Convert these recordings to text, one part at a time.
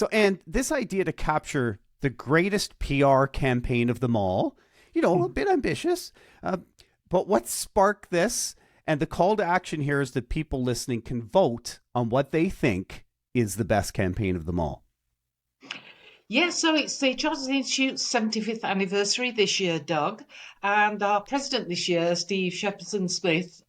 So, and this idea to capture the greatest PR campaign of them all, a bit ambitious, but what sparked this? And the call to action here is that people listening can vote on what they think is the best campaign of them all. Yeah, so it's the Chartered Institute's 75th anniversary this year, Doug. And our president this year, Steve Shepperson Smith,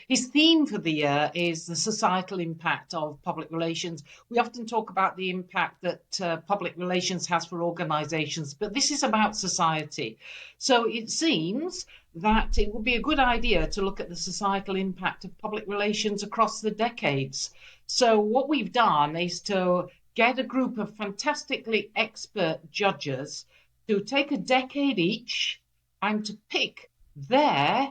his theme for the year is the societal impact of public relations. We often talk about the impact that public relations has for organizations, but this is about society. So it seems that it would be a good idea to look at the societal impact of public relations across the decades. So what we've done is to get a group of fantastically expert judges to take a decade each and to pick their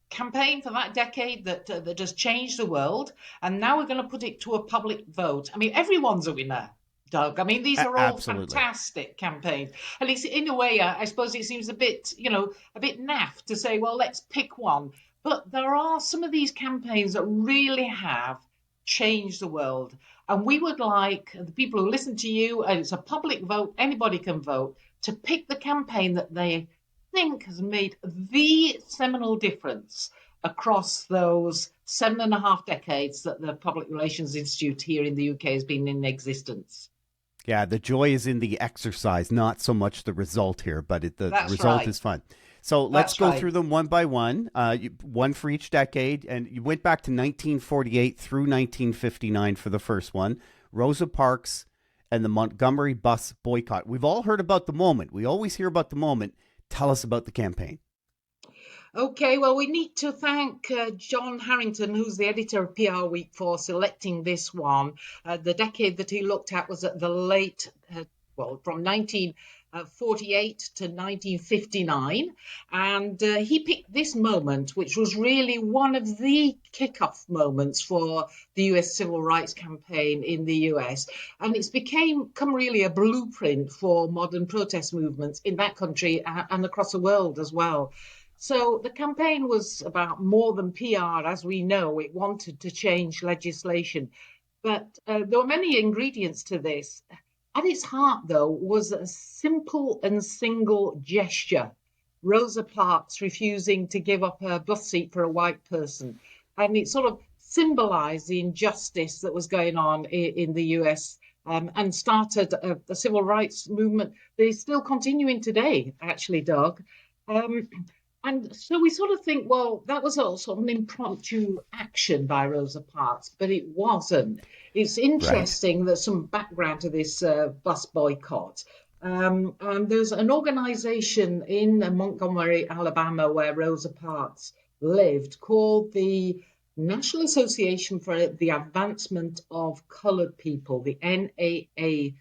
campaign for that decade that has changed the world. And now we're going to put it to a public vote. I mean, everyone's a winner, Doug. I mean, these are all Absolutely. fantastic campaigns. And it's in a way, I suppose it seems a bit naff to say, well, let's pick one. But there are some of these campaigns that really have changed the world. And we would like the people who listen to you, and it's a public vote, anybody can vote, to pick the campaign that they think has made the seminal difference across those 7.5 decades that the Public Relations Institute here in the UK has been in existence. Yeah, the joy is in the exercise, not so much the result here, but the result right. is fun. So let's That's go right. through them one by one, one for each decade. And you went back to 1948 through 1959 for the first one, Rosa Parks and the Montgomery Bus Boycott. We've all heard about the moment. We always hear about the moment. Tell us about the campaign. Okay, well, we need to thank John Harrington, who's the editor of PR Week, for selecting this one. The decade that he looked at was at the late, from 1948 to 1959. And he picked this moment, which was really one of the kickoff moments for the US civil rights campaign in the US. And it's become really a blueprint for modern protest movements in that country and across the world as well. So the campaign was about more than PR, as we know. It wanted to change legislation. But there were many ingredients to this. At its heart, though, was a simple and single gesture. Rosa Parks refusing to give up her bus seat for a white person. And it sort of symbolized the injustice that was going on in the US and started a civil rights movement that is still continuing today, actually, Doug. And so we sort of think, well, that was also an impromptu action by Rosa Parks, but it wasn't. It's Right. interesting that some background to this bus boycott. And there's an organization in Montgomery, Alabama, where Rosa Parks lived called the National Association for the Advancement of Colored People, the NAACP.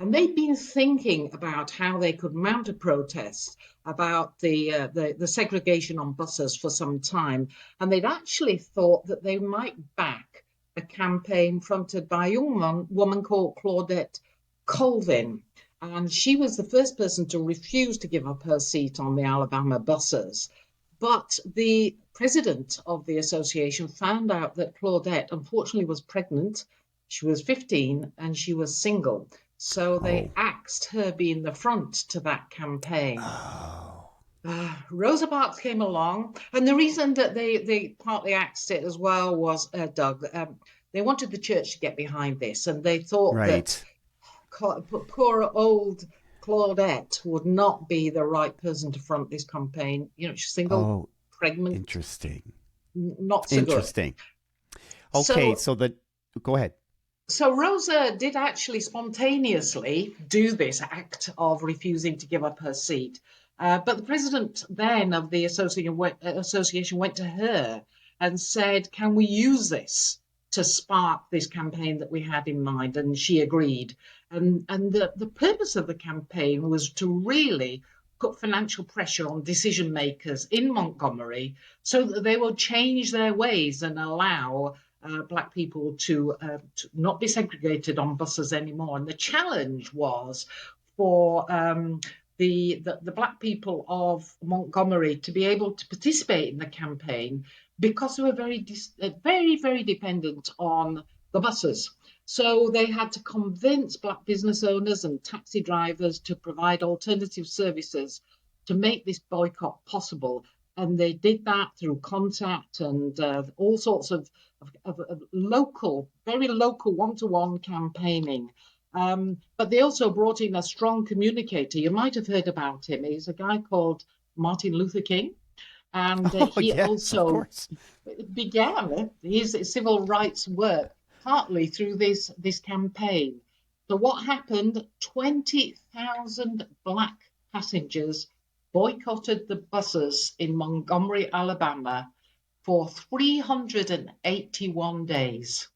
And they've been thinking about how they could mount a protest about the segregation on buses for some time. And they'd actually thought that they might back a campaign fronted by a young woman called Claudette Colvin. And she was the first person to refuse to give up her seat on the Alabama buses. But the president of the association found out that Claudette unfortunately was pregnant. She was 15 and she was single. So they Oh. axed her being the front to that campaign. Oh. Rosa Parks came along, and the reason that they partly axed it as well was, Doug, they wanted the church to get behind this, and they thought that Right. poor old Claudette would not be the right person to front this campaign. She's single, Oh, pregnant, interesting. not so good. Interesting. Okay, So, so go ahead. so Rosa did actually spontaneously do this act of refusing to give up her seat. But the president then of the association went to her and said, can we use this to spark this campaign that we had in mind? And she agreed. And the purpose of the campaign was to really put financial pressure on decision makers in Montgomery so that they will change their ways and allow Black people to not be segregated on buses anymore. And the challenge was for the Black people of Montgomery to be able to participate in the campaign because they were very, very dependent on the buses. So they had to convince black business owners and taxi drivers to provide alternative services to make this boycott possible. And they did that through contact and all sorts of local, very local one-to-one campaigning. But they also brought in a strong communicator. You might have heard about him. He's a guy called Martin Luther King. And Oh, he yes, of also course. began his civil rights work partly through this campaign. So what happened? 20,000 black passengers boycotted the buses in Montgomery, Alabama for 381 days.